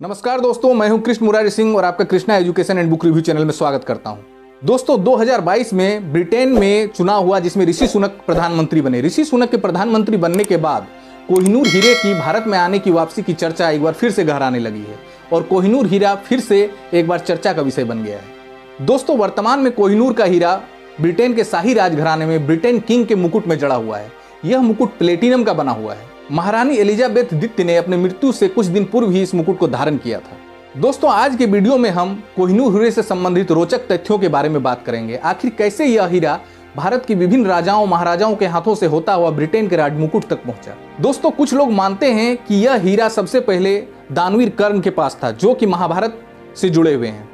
नमस्कार दोस्तों, मैं हूं कृष्ण मुरारी सिंह और आपका Krishna education and book review channel में स्वागत करता हूं। दोस्तों 2022 में ब्रिटेन में चुनाव हुआ जिसमें ऋषि सुनक प्रधानमंत्री बने। ऋषि सुनक के प्रधानमंत्री बनने के बाद कोहिनूर हीरे की भारत में आने की वापसी की चर्चा एक बार फिर से गहराने लगी है और कोहिनूर हीरा फिर से एक बार चर्चा का विषय बन गया है। दोस्तों वर्तमान में कोहिनूर का हीरा ब्रिटेन के शाही राजघराने में ब्रिटेन किंग के मुकुट में जड़ा हुआ है। यह मुकुट प्लेटिनम का बना हुआ है। महारानी एलिजाबेथ द्वितीय ने अपने मृत्यु से कुछ दिन पूर्व ही इस मुकुट को धारण किया था। दोस्तों आज के वीडियो में हम कोहिनूर हीरे से संबंधित रोचक तथ्यों के बारे में बात करेंगे। आखिर कैसे यह हीरा भारत के विभिन्न राजाओं महाराजाओं के हाथों से होता हुआ ब्रिटेन के राजमुकुट तक पहुंचा। दोस्तों कुछ लोग मानते हैं कि यह हीरा सबसे पहले दानवीर कर्ण के पास था, जो कि महाभारत से जुड़े हुए हैं।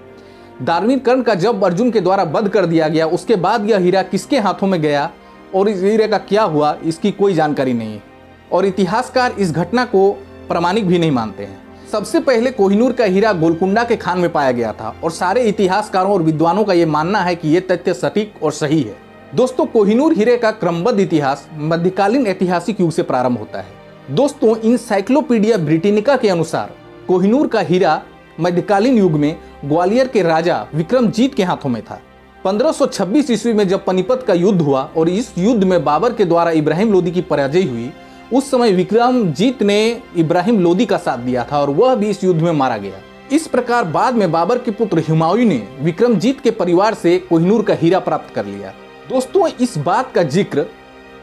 दानवीर कर्ण का जब अर्जुन के द्वारा वध कर दिया गया, उसके बाद यह हीरा किसके हाथों में गया और इस हीरे का क्या हुआ, इसकी कोई जानकारी नहीं है और इतिहासकार इस घटना को प्रामाणिक भी नहीं मानते हैं। सबसे पहले कोहिनूर का हीरा गोलकुंडा के खान में पाया गया था और सारे इतिहासकारों और विद्वानों का यह मानना है कि यह तथ्य सटीक और सही है। दोस्तों कोहिनूर हीरे का क्रमबद्ध इतिहास मध्यकालीन ऐतिहासिक युग से प्रारंभ होता है। दोस्तों इनसाइक्लोपीडिया ब्रिटेनिका के अनुसार कोहिनूर का हीरा मध्यकालीन युग में ग्वालियर के राजा विक्रमजीत के हाथों में था। 1526 ईस्वी में जब पानीपत का युद्ध हुआ और इस युद्ध में बाबर के द्वारा इब्राहिम लोदी की पराजय हुई, उस समय विक्रमजीत ने इब्राहिम लोदी का साथ दिया था और वह भी इस युद्ध में मारा गया। इस प्रकार बाद में बाबर के पुत्र हुमायूं ने विक्रमजीत के परिवार से कोहिनूर का हीरा प्राप्त कर लिया। दोस्तों इस बात का जिक्र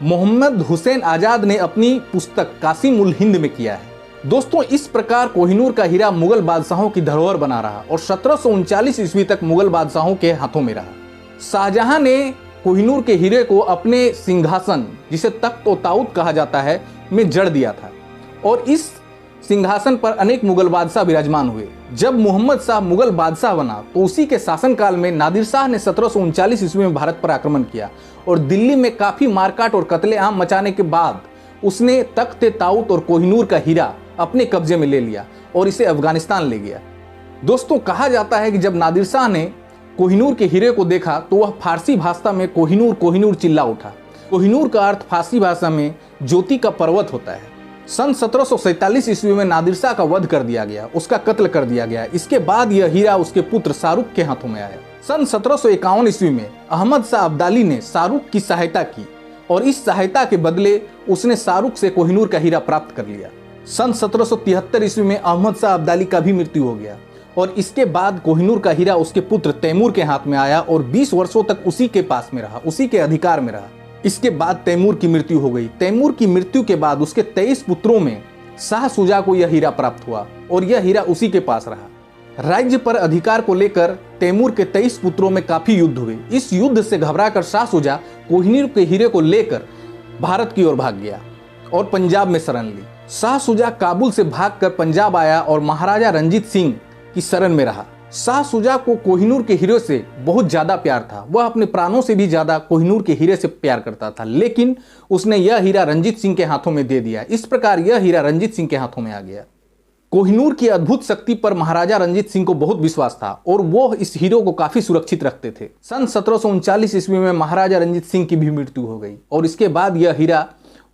मोहम्मद हुसैन आजाद ने अपनी पुस्तक कासिम उल हिंद में किया है। दोस्तों इस प्रकार कोहिनूर का हीरा मुगल बादशाहों की धरोहर बना रहा और 1739 ईस्वी तक मुगल बादशाहों के हाथों में रहा। शाहजहां ने कोहिनूर के हीरे को अपने सिंहासन, जिसे तख्त ओ ताऊत कहा जाता है, में जड़ दिया था और इस सिंहासन पर अनेक मुगल बादशाह विराजमान हुए। जब मोहम्मद शाह मुगल बादशाह बना तो उसी के शासनकाल में नादिर शाह ने 1739 ईस्वी में भारत पर आक्रमण किया और दिल्ली में काफी मारकाट और कत्लेआम मचाने के बाद उसने तख्त ताऊत और कोहिनूर का हीरा अपने कब्जे में ले लिया और इसे अफगानिस्तान ले गया। दोस्तों कहा जाता है कि जब नादिर शाह ने कोहिनूर के हीरे को देखा तो वह फारसी भाषा में कोहिनूर कोहिनूर चिल्ला उठा। कोहिनूर का अर्थ फारसी भाषा में ज्योति का पर्वत होता है। सन 1747 ईस्वी में नादिर शाह का वध कर दिया गया, उसका कत्ल कर दिया गया। इसके बाद यह हीरा उसके पुत्र शाहरुख के हाथों में आया। सन 1751 ईस्वी में अहमद शाह अब्दाली ने शाहरुख की सहायता की और इस सहायता के बदले उसने शाहरुख से कोहिनूर का हीरा प्राप्त कर लिया। सन 1773 ईस्वी में अहमद शाह अब्दाली का भी मृत्यु हो गया और इसके बाद कोहिनूर का हीरा उसके पुत्र तैमूर के हाथ में आया और 20 वर्षों तक उसी के पास में रहा, उसी के अधिकार में रहा। इसके बाद तैमूर की मृत्यु हो गई। तैमूर की मृत्यु के बाद उसके 23 पुत्रों में शाह शुजा को यह हीरा प्राप्त हुआ और यह हीरा उसी के पास रहा। राज्य पर अधिकार को लेकर तैमूर के 23 पुत्रों में काफी युद्ध हुए। इस युद्ध से घबराकर शाह शुजा कोहिनूर के हीरे को लेकर भारत की ओर भाग गया और पंजाब में शरण ली। शाह शुजा काबुल से भागकर पंजाब आया और महाराजा रंजीत सिंह की शरण में रहा। शाह शुजा को कोहिनूर के हीरे से बहुत ज्यादा प्यार था। वह अपने प्राणों से भी ज्यादा कोहिनूर के हीरे से प्यार करता था, लेकिन उसने यह हीरा रंजीत सिंह के हाथों में दे दिया। इस प्रकार यह हीरा रंजीत सिंह के हाथों में आ गया। कोहिनूर की अद्भुत शक्ति पर महाराजा रंजीत सिंह को बहुत विश्वास था और वो इस हीरे को काफी सुरक्षित रखते थे। सन 1739 ईस्वी में महाराजा रंजीत सिंह की भी मृत्यु हो गई और इसके बाद यह हीरा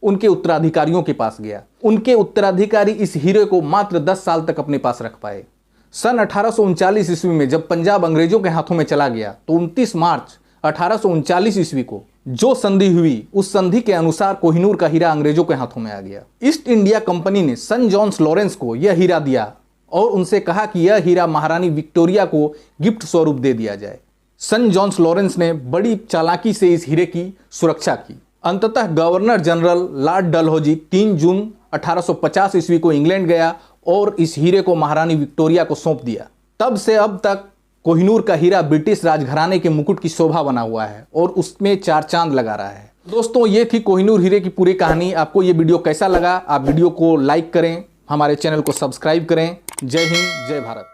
उनके उत्तराधिकारियों के पास गया। उनके उत्तराधिकारी इस हीरे को मात्र 10 साल तक अपने पास रख पाए। सन 1839 ईस्वी में जब पंजाब अंग्रेजों के हाथों में चला गया तो 29 मार्च 1839 ईस्वी को जो संधि हुई, उस संधि के अनुसार कोहिनूर का हीरा अंग्रेजों के हाथों में आ गया। ईस्ट इंडिया कंपनी ने सन जॉन्स लॉरेंस को यह हीरा दिया और उनसे कहा कि यह हीरा महारानी विक्टोरिया को गिफ्ट स्वरूप दे दिया जाए। सन जॉन्स लॉरेंस ने बड़ी चालाकी से इस हीरे की सुरक्षा की। अंततः गवर्नर जनरल लॉर्ड डलहौजी 3 जून 1850 ईस्वी को इंग्लैंड गया और इस हीरे को महारानी विक्टोरिया को सौंप दिया। तब से अब तक कोहिनूर का हीरा ब्रिटिश राजघराने के मुकुट की शोभा बना हुआ है और उसमें 4 चांद लगा रहा है। दोस्तों ये थी कोहिनूर हीरे की पूरी कहानी। आपको ये वीडियो कैसा लगा? आप वीडियो को लाइक करें, हमारे चैनल को सब्सक्राइब करें। जय हिंद, जय भारत।